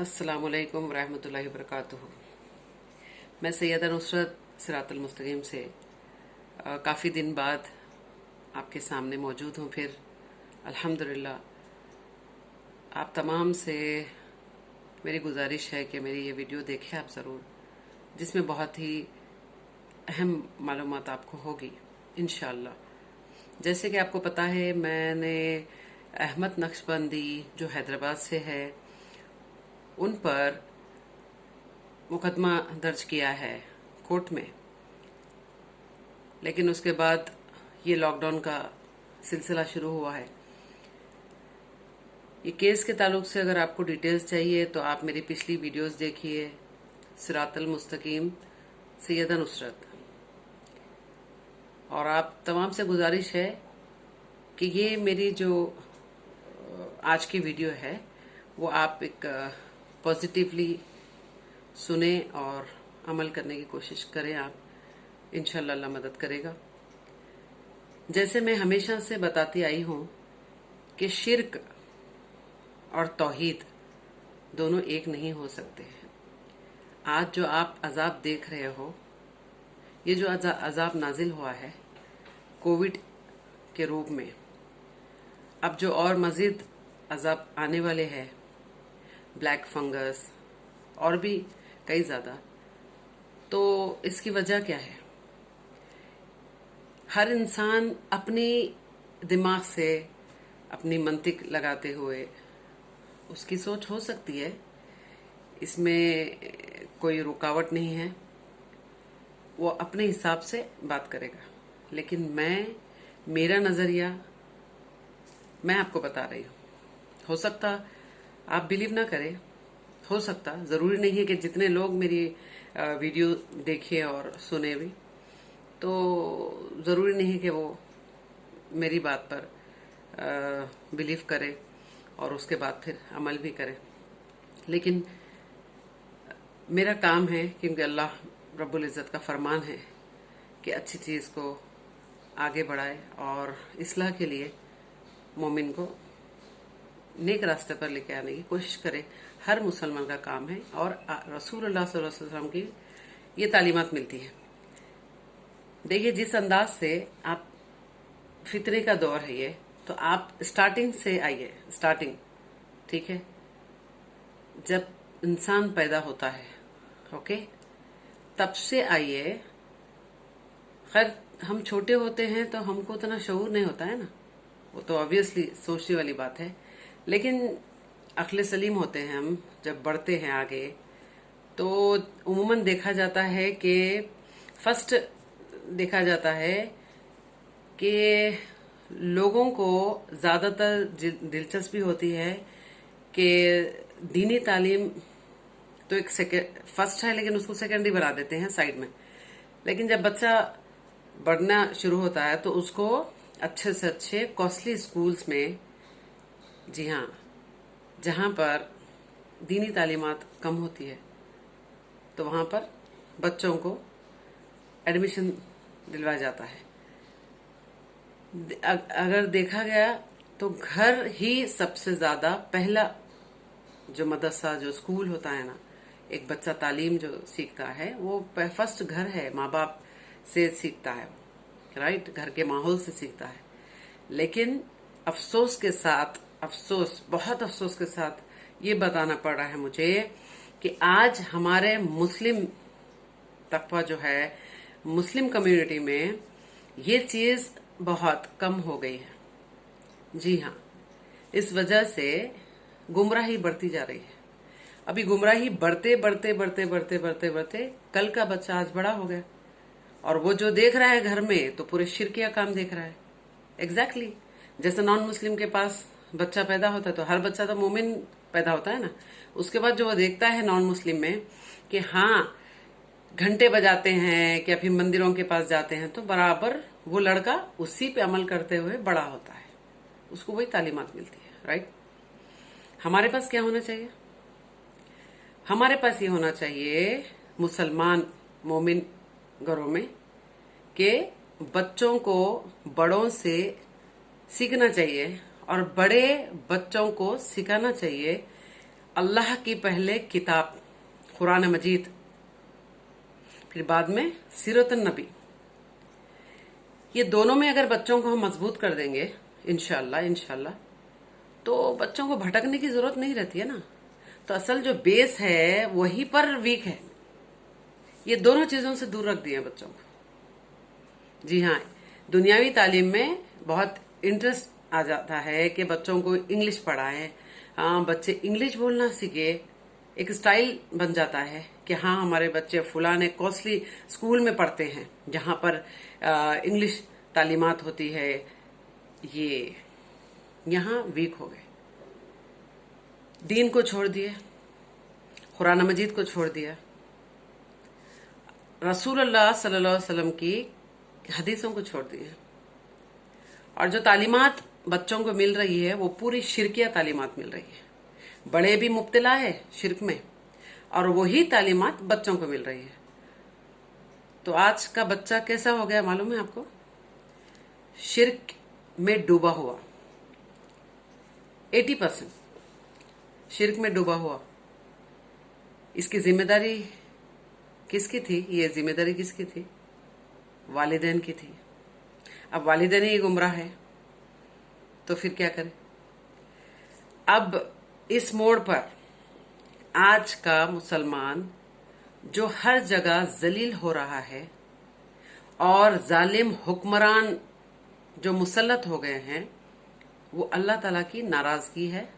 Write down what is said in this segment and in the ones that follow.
अस्सलामुअलैकुम रहमतुल्लाहि वबरकातुहू। मैं सैयदा नुसरत सिरातुल मुस्तकीम से काफ़ी दिन बाद आपके सामने मौजूद हूँ। फिर अल्हम्दुलिल्लाह आप तमाम से मेरी गुजारिश है कि मेरी ये वीडियो देखें आप ज़रूर, जिसमें बहुत ही अहम मालूमात आपको होगी इंशाअल्लाह। जैसे कि आपको पता है, मैंने अहमद नक्शबंदी जो हैदराबाद से है उन पर मुकदमा दर्ज किया है कोर्ट में, लेकिन उसके बाद ये लॉकडाउन का सिलसिला शुरू हुआ है। ये केस के ताल्लुक से अगर आपको डिटेल्स चाहिए तो आप मेरी पिछली वीडियोस देखिए, सिरातुल मुस्तकीम सैयदा नुसरत। और आप तमाम से गुजारिश है कि ये मेरी जो आज की वीडियो है वो आप एक पॉजिटिवली सुने और अमल करने की कोशिश करें। आप इंशाअल्लाह अल्लाह मदद करेगा। जैसे मैं हमेशा से बताती आई हूं कि शिर्क और तौहीद दोनों एक नहीं हो सकते हैं। आज जो आप अजाब देख रहे हो, ये जो अजाब नाजिल हुआ है कोविड के रूप में, अब जो और मजीद अजाब आने वाले हैं, ब्लैक फंगस और भी कई ज़्यादा, तो इसकी वजह क्या है? हर इंसान अपनी दिमाग से अपनी मंतिक लगाते हुए, उसकी सोच हो सकती है, इसमें कोई रुकावट नहीं है, वो अपने हिसाब से बात करेगा। लेकिन मेरा नज़रिया मैं आपको बता रही हूँ। हो सकता आप बिलीव ना करें, हो सकता, ज़रूरी नहीं है कि जितने लोग मेरी वीडियो देखें और सुने भी, तो ज़रूरी नहीं है कि वो मेरी बात पर बिलीव करें और उसके बाद फिर अमल भी करें। लेकिन मेरा काम है, क्योंकि अल्लाह रब्बुल इज़्ज़त का फरमान है कि अच्छी चीज़ को आगे बढ़ाए और इस्लाह के लिए मोमिन को नेक रास्ते पर लेके आने की कोशिश करे। हर मुसलमान का काम है और रसूलुल्लाह सल्लल्लाहु अलैहि वसल्लम की ये तालीमात मिलती है। देखिए, जिस अंदाज से आप फितरे का दौर है ये, तो आप स्टार्टिंग से आइए। स्टार्टिंग, ठीक है, जब इंसान पैदा होता है, ओके, तब से आइए। खैर, हम छोटे होते हैं तो हमको उतना शऊर नहीं होता है ना, वो तो ऑब्वियसली सोचने वाली बात है। लेकिन अक्ल सलीम होते हैं हम जब बढ़ते हैं आगे, तो उम्मन देखा जाता है कि फर्स्ट देखा जाता है कि लोगों को ज़्यादातर दिलचस्पी होती है कि दीनी तालीम तो एक फर्स्ट है, लेकिन उसको सेकेंडरी बना देते हैं साइड में। लेकिन जब बच्चा बढ़ना शुरू होता है तो उसको अच्छे से अच्छे कॉस्टली स्कूल्स में, जी हाँ, जहाँ पर दीनी तालीमात कम होती है, तो वहाँ पर बच्चों को एडमिशन दिलवाया जाता है। अगर देखा गया तो घर ही सबसे ज़्यादा पहला जो मदरसा, जो स्कूल होता है ना, एक बच्चा तालीम जो सीखता है वो फर्स्ट घर है, माँ बाप से सीखता है, राइट, घर के माहौल से सीखता है। लेकिन अफसोस के साथ, बहुत अफसोस के साथ ये बताना पड़ रहा है मुझे कि आज हमारे मुस्लिम तबका जो है, मुस्लिम कम्युनिटी में ये चीज़ बहुत कम हो गई है। जी हाँ, इस वजह से गुमराही बढ़ती जा रही है। अभी गुमराही बढ़ते बढ़ते बढ़ते बढ़ते बढ़ते बढ़ते कल का बच्चा आज बड़ा हो गया, और वो जो देख रहा है घर में तो पूरे शिरकिया काम देख रहा है। एग्जैक्टली जैसे नॉन मुस्लिम के पास बच्चा पैदा होता है तो हर बच्चा तो मोमिन पैदा होता है ना, उसके बाद जो वो देखता है नॉन मुस्लिम में कि हाँ घंटे बजाते हैं कि फिर मंदिरों के पास जाते हैं, तो बराबर वो लड़का उसी पे अमल करते हुए बड़ा होता है, उसको वही तालीमात मिलती है, राइट। हमारे पास क्या होना चाहिए? हमारे पास ये होना चाहिए मुसलमान मोमिन घरों में कि बच्चों को बड़ों से सीखना चाहिए और बड़े बच्चों को सिखाना चाहिए अल्लाह की पहले किताब कुरान मजीद, फिर बाद में सीरत नबी, ये दोनों में अगर बच्चों को हम मजबूत कर देंगे इंशाल्लाह तो बच्चों को भटकने की जरूरत नहीं रहती है ना। तो असल जो बेस है वही पर वीक है। ये दोनों चीजों से दूर रख दिए बच्चों को। जी हाँ, दुनियावी तालीम में बहुत इंटरेस्ट आ जाता है कि बच्चों को इंग्लिश पढ़ाएं। हाँ, बच्चे इंग्लिश बोलना सीखे, एक स्टाइल बन जाता है कि हाँ हमारे बच्चे फलाने कॉस्टली स्कूल में पढ़ते हैं जहां पर इंग्लिश तालीमात होती है। ये यहाँ वीक हो गए, दीन को छोड़ दिए, कुरान मजीद को छोड़ दिया, रसूलुल्लाह सल्लल्लाहु अलैहि वसल्लम की हदीसों को छोड़ दिए। और जो तालीमात बच्चों को मिल रही है वो पूरी शिरकिया तालीमात मिल रही है। बड़े भी मुब्तला है शिरक में और वही तालीमात बच्चों को मिल रही है। तो आज का बच्चा कैसा हो गया मालूम है आपको? शिरक में डूबा हुआ, 80% शिरक में डूबा हुआ। इसकी जिम्मेदारी किसकी थी? ये जिम्मेदारी किसकी थी? वालिदैन की थी। अब वालिदैन ही गुमराह है तो फिर क्या करें? अब इस मोड़ पर आज का मुसलमान जो हर जगह जलील हो रहा है और जालिम हुक्मरान जो मुसल्लत हो गए हैं, वो अल्लाह ताला की नाराजगी है।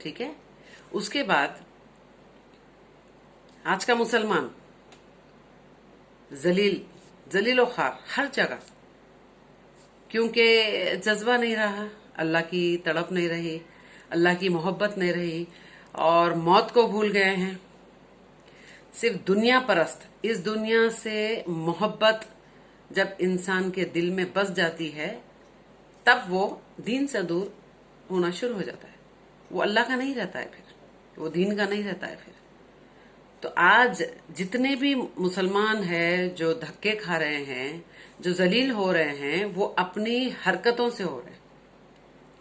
ठीक है, उसके बाद आज का मुसलमान जलील और खार हर जगह, क्योंकि जज्बा नहीं रहा, अल्लाह की तड़प नहीं रही, अल्लाह की मोहब्बत नहीं रही और मौत को भूल गए हैं। सिर्फ दुनिया परस्त, इस दुनिया से मोहब्बत जब इंसान के दिल में बस जाती है तब वो दीन से दूर होना शुरू हो जाता है। वो अल्लाह का नहीं रहता है, फिर वो दीन का नहीं रहता है फिर। तो आज जितने भी मुसलमान हैं जो धक्के खा रहे हैं, जो जलील हो रहे हैं, वो अपनी हरकतों से हो रहे हैं,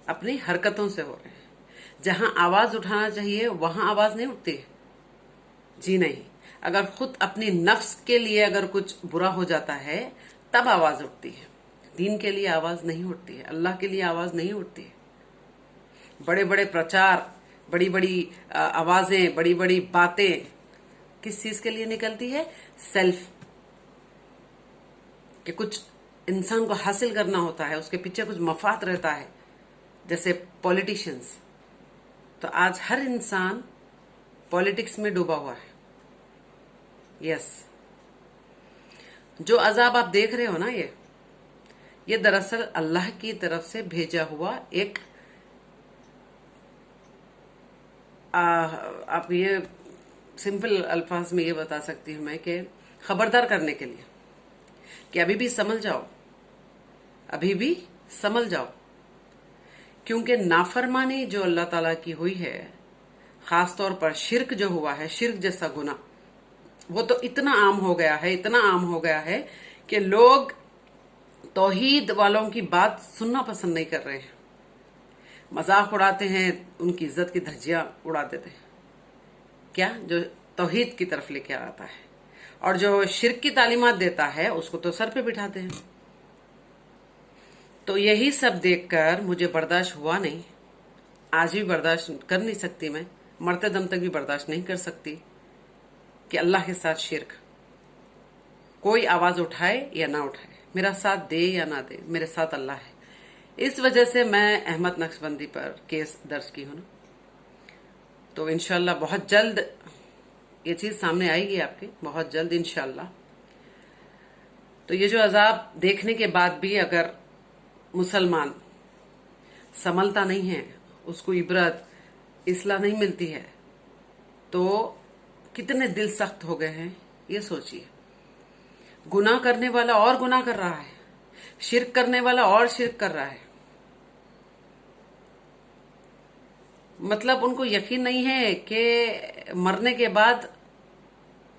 अपनी हरकतों से हो रहे हैं। जहां आवाज उठाना चाहिए वहां आवाज नहीं उठती है। जी नहीं, अगर खुद अपनी नफ्स के लिए अगर कुछ बुरा हो जाता है तब आवाज उठती है। दीन के लिए आवाज नहीं उठती है, अल्लाह के लिए आवाज नहीं उठती है। बड़े बड़े प्रचार, बड़ी बड़ी आवाजें, बड़ी बड़ी बातें किस चीज के लिए निकलती है? सेल्फ, कि कुछ इंसान को हासिल करना होता है, उसके पीछे कुछ मफाद रहता है, जैसे पॉलिटिशियंस। तो आज हर इंसान पॉलिटिक्स में डूबा हुआ है। यस, जो अजाब आप देख रहे हो ना, ये दरअसल अल्लाह की तरफ से भेजा हुआ एक आप ये सिंपल अल्फाज में ये बता सकती हूं मैं कि खबरदार करने के लिए कि अभी भी संभल जाओ, अभी भी संभल जाओ। क्योंकि नाफरमानी जो अल्लाह ताला की हुई है, खास तौर पर शिर्क जो हुआ है, शिर्क जैसा गुनाह, वो तो इतना आम हो गया है, इतना आम हो गया है कि लोग तौहीद वालों की बात सुनना पसंद नहीं कर रहे हैं। मजाक उड़ाते हैं, उनकी इज्जत की धज्जियां उड़ा देते हैं। क्या? जो तौहीद की तरफ लेके आता है और जो शिर्क की तालीमात देता है उसको तो सर पे बिठाते हैं। तो यही सब देखकर मुझे बर्दाश्त हुआ नहीं, आज भी बर्दाश्त कर नहीं सकती, मैं मरते दम तक भी बर्दाश्त नहीं कर सकती कि अल्लाह के साथ शिर्क कोई आवाज उठाए या ना उठाए, मेरा साथ दे या ना दे, मेरे साथ अल्लाह है। इस वजह से मैं अहमद नक्शबंदी पर केस दर्ज की हूं ना। तो इंशाल्लाह बहुत जल्द ये चीज सामने आएगी आपके, बहुत जल्द इंशाल्लाह। तो ये जो अजाब देखने के बाद भी अगर मुसलमान संभलता नहीं है, उसको इबरत इस्लाह नहीं मिलती है, तो कितने दिल सख्त हो गए हैं ये सोचिए। गुनाह करने वाला और गुनाह कर रहा है, शिर्क करने वाला और शिर्क कर रहा है। मतलब उनको यकीन नहीं है कि मरने के बाद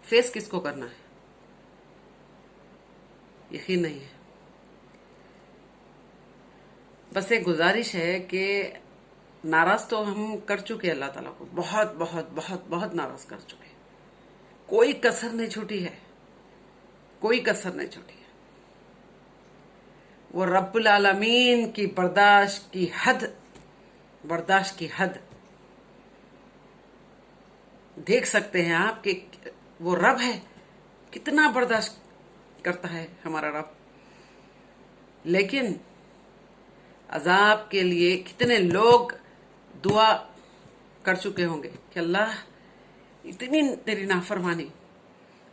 फेस किसको करना है, यकीन नहीं है। बस एक गुजारिश है कि नाराज तो हम कर चुके अल्लाह ताला को, बहुत बहुत बहुत बहुत नाराज कर चुके। कोई कसर नहीं छूटी है, कोई कसर नहीं छूटी है। वो रब्बुल आलमीन की बर्दाश्त की हद देख सकते हैं आप कि वो रब है, कितना बर्दाश्त करता है हमारा रब। लेकिन अजाब के लिए कितने लोग दुआ कर चुके होंगे कि अल्लाह, इतनी तेरी नाफरमानी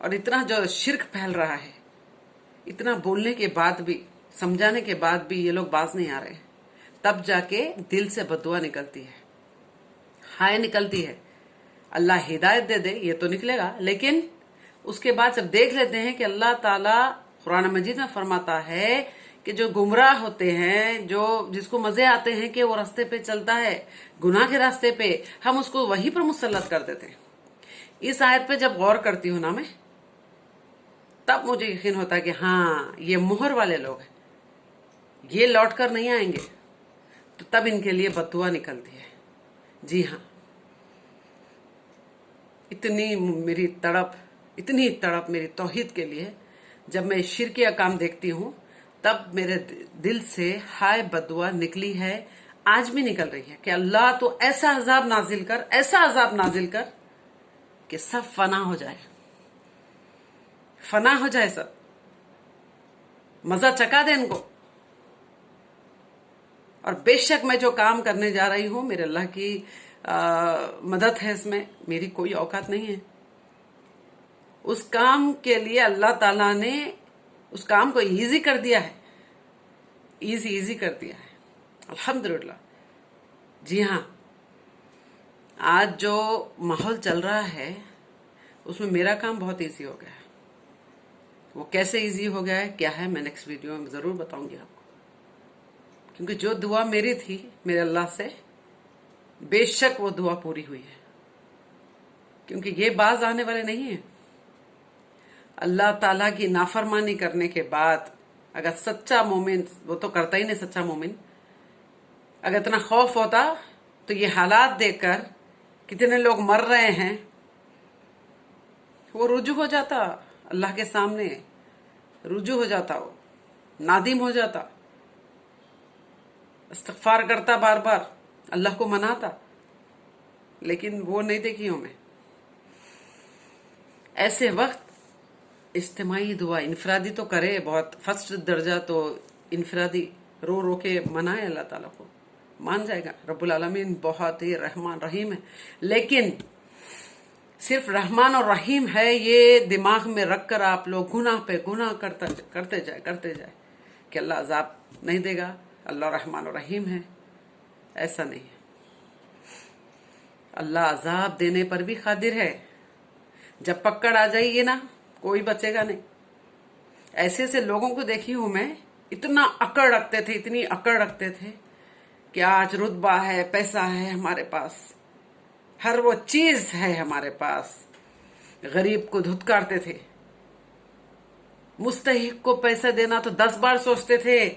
और इतना जो शिर्क फैल रहा है, इतना बोलने के बाद भी, समझाने के बाद भी ये लोग बाज नहीं आ रहे, तब जाके दिल से बद्दुआ निकलती है, हाय निकलती है। अल्लाह हिदायत दे दे ये तो निकलेगा, लेकिन उसके बाद जब देख लेते हैं कि अल्लाह ताला कुरान मजीद में फरमाता है कि जो गुमराह होते हैं, जो जिसको मजे आते हैं कि वो रास्ते पे चलता है, गुनाह के रास्ते पे, हम उसको वहीं पर मुसल्लत कर देते हैं। इस आयत पे जब गौर करती हूं ना मैं, तब मुझे यकीन होता है कि हाँ, ये मोहर वाले लोग हैं, ये लौट कर नहीं आएंगे। तो तब इनके लिए बद्दुआ निकलती है। जी हाँ, इतनी तड़प मेरी तौहीद के लिए, जब मैं शिरकिया काम देखती हूं, तब मेरे दिल से हाय बद्दुआ निकली है, आज भी निकल रही है कि अल्लाह तो ऐसा अजाब नाजिल कर कि सब फना हो जाए सब, मजा चका दे इनको। और बेशक मैं जो काम करने जा रही हूं, मेरे अल्लाह की मदद है, इसमें मेरी कोई औकात नहीं है। उस काम के लिए अल्लाह ताला ने उस काम को इजी कर दिया है, इजी कर दिया है, अल्हम्दुलिल्लाह। जी हाँ, आज जो माहौल चल रहा है उसमें मेरा काम बहुत इजी हो गया है। वो कैसे इजी हो गया है, क्या है, मैं नेक्स्ट वीडियो में जरूर बताऊंगी आपको। क्योंकि जो दुआ मेरी थी मेरे अल्लाह से, बेशक वो दुआ पूरी हुई है। क्योंकि ये बाज आने वाले नहीं है। अल्लाह ताला की नाफरमानी करने के बाद अगर सच्चा मोमिन, वो तो करता ही नहीं सच्चा मोमिन, अगर इतना खौफ होता तो ये हालात देखकर कितने लोग मर रहे हैं, वो रुजू हो जाता अल्लाह के सामने, रुजू हो जाता, वो नादिम हो जाता, इस्तगफार करता, बार बार अल्लाह को मनाता। लेकिन वो नहीं देखी हूं मैं। ऐसे वक्त इज्तिमाई दुआ, इनफरादी तो करे, बहुत फर्स्ट दर्जा तो इनफरादी रो रो के मनाए, अल्लाह ताला को मान जाएगा। रब्बुल आलमीन बहुत ही रहमान रहीम है। लेकिन सिर्फ रहमान और रहीम है ये दिमाग में रखकर आप लोग गुनाह पे गुनाह करते जाए कि अल्लाह अजाब नहीं देगा, अल्लाह रहमान और रहीम है। ऐसा नहीं है। अल्लाह अजाब देने पर भी कादिर है। जब पकड़ आ जाएगी ना, कोई बचेगा नहीं। ऐसे ऐसे लोगों को देखी हूं मैं, इतनी अकड़ रखते थे कि आज रुतबा है, पैसा है हमारे पास, हर वो चीज है हमारे पास। गरीब को धुतकारते थे, मुस्तहिक को पैसा देना तो 10 बार सोचते थे।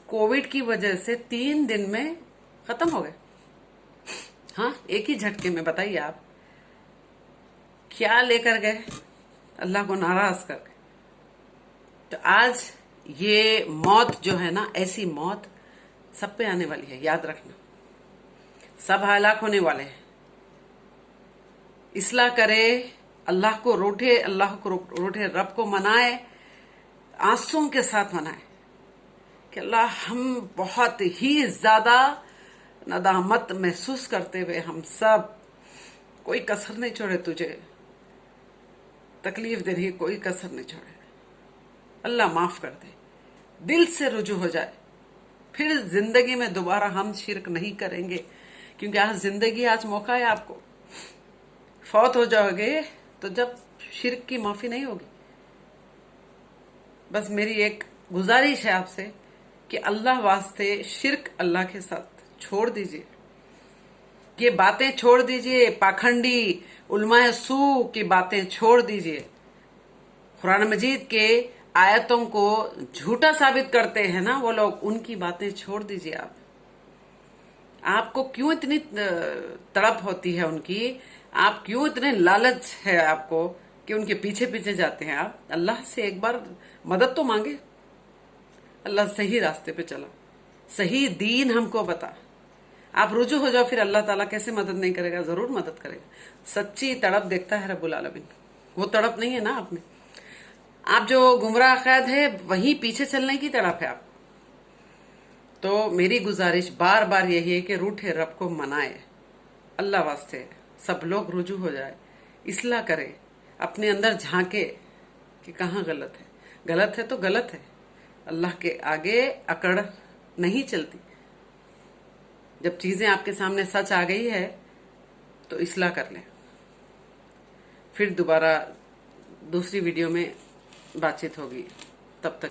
कोविड की वजह से 3 दिन में खत्म हो गए। हाँ, एक ही झटके में। बताइए आप क्या लेकर गए अल्लाह को नाराज करके। तो आज ये मौत जो है ना, ऐसी मौत सब पे आने वाली है, याद रखना। सब हलाक होने वाले हैं। इस्लाह करे, अल्लाह को रोटे, रब को मनाए, आंसुओं के साथ मनाए कि अल्लाह, हम बहुत ही ज्यादा नदामत महसूस करते हुए हम सब, कोई कसर नहीं छोड़े तुझे तकलीफ देने की, कोई कसर नहीं छोड़े। अल्लाह माफ कर दे, दिल से रुजू हो जाए, फिर जिंदगी में दोबारा हम शिरक नहीं करेंगे। क्योंकि आज जिंदगी, आज मौका है आपको। फौत हो जाओगे तो जब शिरक की माफी नहीं होगी। बस मेरी एक गुजारिश है आपसे कि अल्लाह वास्ते शिरक अल्लाह के साथ छोड़ दीजिए, ये बातें छोड़ दीजिए, पाखंडी उलमाए सू की बातें छोड़ दीजिए। कुरान मजीद के आयतों को झूठा साबित करते हैं ना वो लोग, उनकी बातें छोड़ दीजिए आप। आपको क्यों इतनी तड़प होती है उनकी, आप क्यों इतने लालच है आपको कि उनके पीछे पीछे जाते हैं आप? अल्लाह से एक बार मदद तो मांगे। अल्लाह सही रास्ते पे चला, सही दीन हमको बता। आप रुजू हो जाओ, फिर अल्लाह ताला कैसे मदद नहीं करेगा? जरूर मदद करेगा। सच्ची तड़प देखता है रब्बुल आलमीन। वो तड़प नहीं है ना आप में। आप जो गुमराह कैद है, वहीं पीछे चलने की तड़प है आप। तो मेरी गुजारिश बार बार यही है कि रूठे रब को मनाए। अल्लाह वास्ते सब लोग रुजू हो जाए, इस्लाह करे, अपने अंदर झांके कि कहाँ गलत है। गलत है तो गलत है, अल्लाह के आगे अकड़ नहीं चलती। जब चीजें आपके सामने सच आ गई है तो इस्लाह कर लें। फिर दोबारा दूसरी वीडियो में बातचीत होगी। तब तक